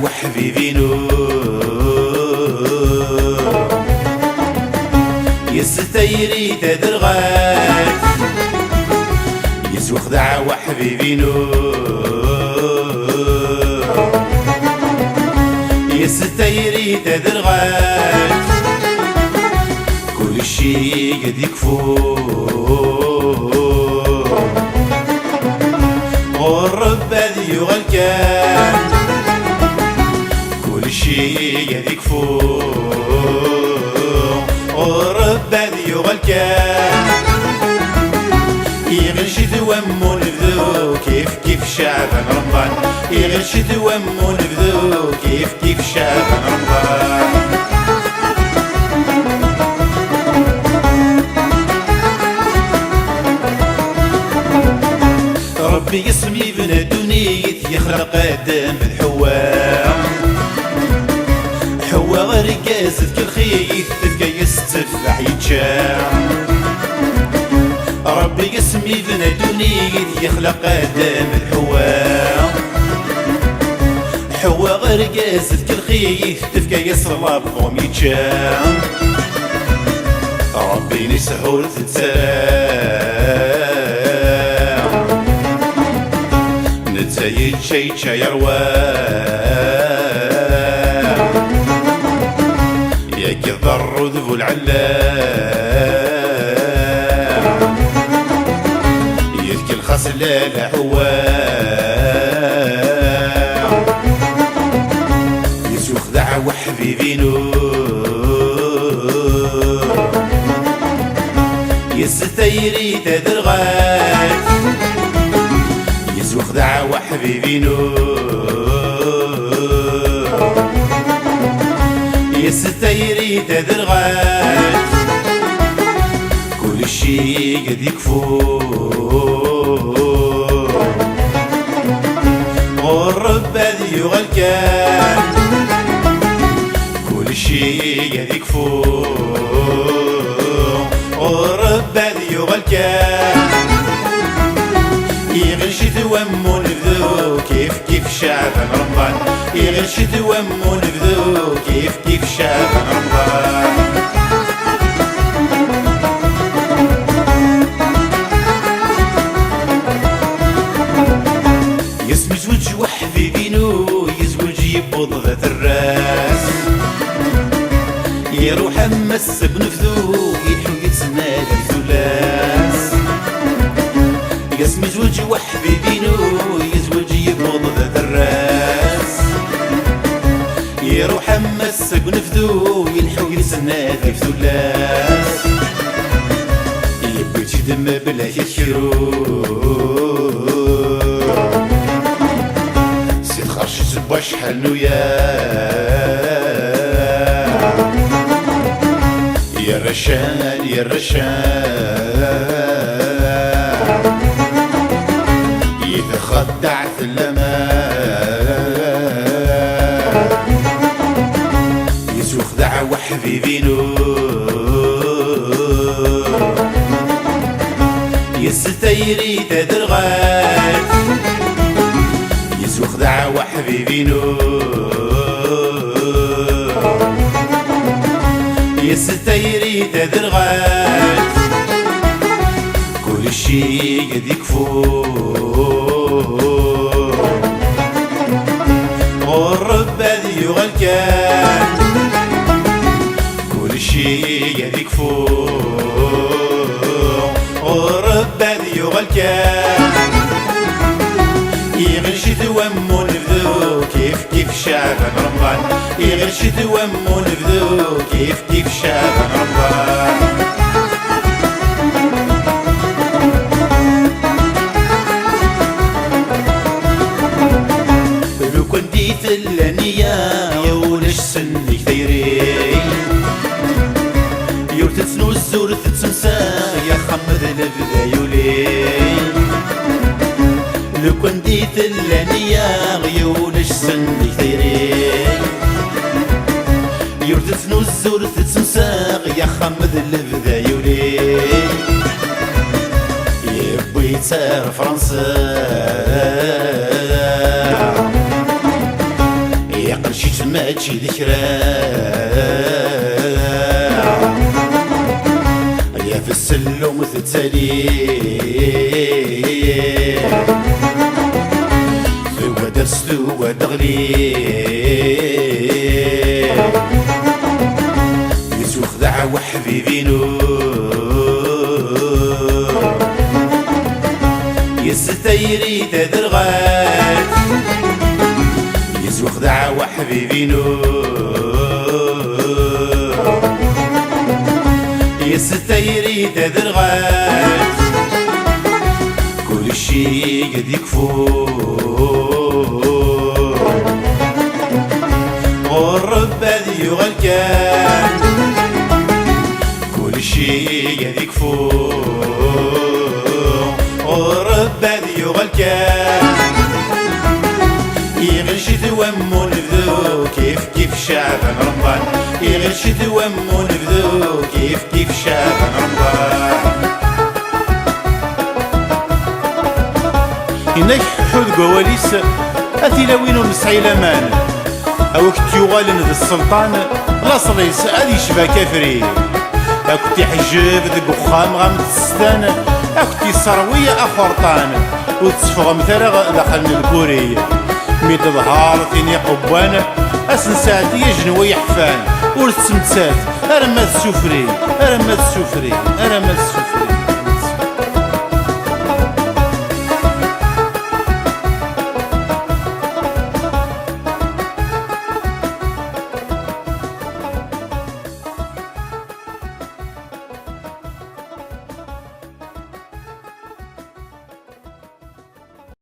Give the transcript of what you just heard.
وحبيبي نور يستيري تدرغات يسوخ دعا وحبيبي نور يستيري تدرغات كل شي قد يكفور غرب بذي غلكان كل شي قد يكفور غرب بذي غلكان يغرشد ومو نبذو كيف شعبان رمضان يغرشد ومو نبذو كيف شعبان رمضان ربي يسمي بنا دنيت يخلق آدم بالحواء حواء رقازت كل خيث تبقى يستفع يتشاع ربي يسمي بنا دنيت يخلق آدم بالحواء حواء رقازت كل خيث تبقى يصلب قوم يتشاع ربي نسحور تتساع نتايد شي يرواه ياك الضر ذو العلام يذكي الخسلالة حواه يسوخ دعا وحبيبي نور يستيري تدرغات يسوخ دعا وحبيبي نور يستيري تدرغات كل شي قد يكفور غرب بذي غلكان كل شي قد يكفور غرب بذي غلكان يغرشد ومو نبذو كيف شعبان رمضان يغرشد ومو نبذو كيف شعبان رمضان يسمي زوج وحبيبي نو يزوج يبوض ذات الراس يروح امس بنفذو يحو يتسناد الثلاث يسمي زوج وحبيبي نو يزوج يبوض ذات الراس يروح امس بنفذو يلحو يتسناد الثلاث يبي تدم بلا يشرو سيد خرش زبا شحال نويا يا رشان يا رشان يتخدع في الأمان يسوخ دعا وحبيبي نور يستيري تدرغات يسوخ دعا وحبيبي نور يستيري تدرغات كل شي قد يكفور غرب بذي غلكان كل شي قد يكفور غرب بذي الكان يغير شتوى مو نبذو كيف شعبان رمضان يغير شتوى مو نبذو كيف شعبان رمضان لو كنت ديت اللانية يا ولش سنك ثيري يورت تسنوز ورت تسمسا يا خمد البدا يولي لو كنت ديت اللانية يا ولش سنك ثيري يورت تسنوز ورت تسمسا يا خمد البدا يولي يبوي تسار فرنسا يقرشي تماتشي ذكرى يا في السلوم تتسالي ثوى درس ثوى دغلي يسوخ دعوة حبيبينو يستيري تدرغات يسوخ دعوة حبيبينو يستيري تدرغات كل شي قد يكفو غرب هذي غلكان كل شي قد يكفو غرب هذي غلكان يغير شتوى مو نبذو كيف شعبان رمضان يغير شتوى مو نبذو كيف شعبان رمضان إنك حوذ قواليس أتلاوين ونسعي لمان أوك تيغالن ذا السلطان لا صليس أذي شبا كافري أوك تحجب ذا قخام غام تستان أوك تيصروي أخورطان وتصفغ مثلا دخلنا الكوري مي تظهر تيني قبان اسن ساعتي جنوي حفان ور تسمتسات ارمى السفري ارمى السفري ارمى السفري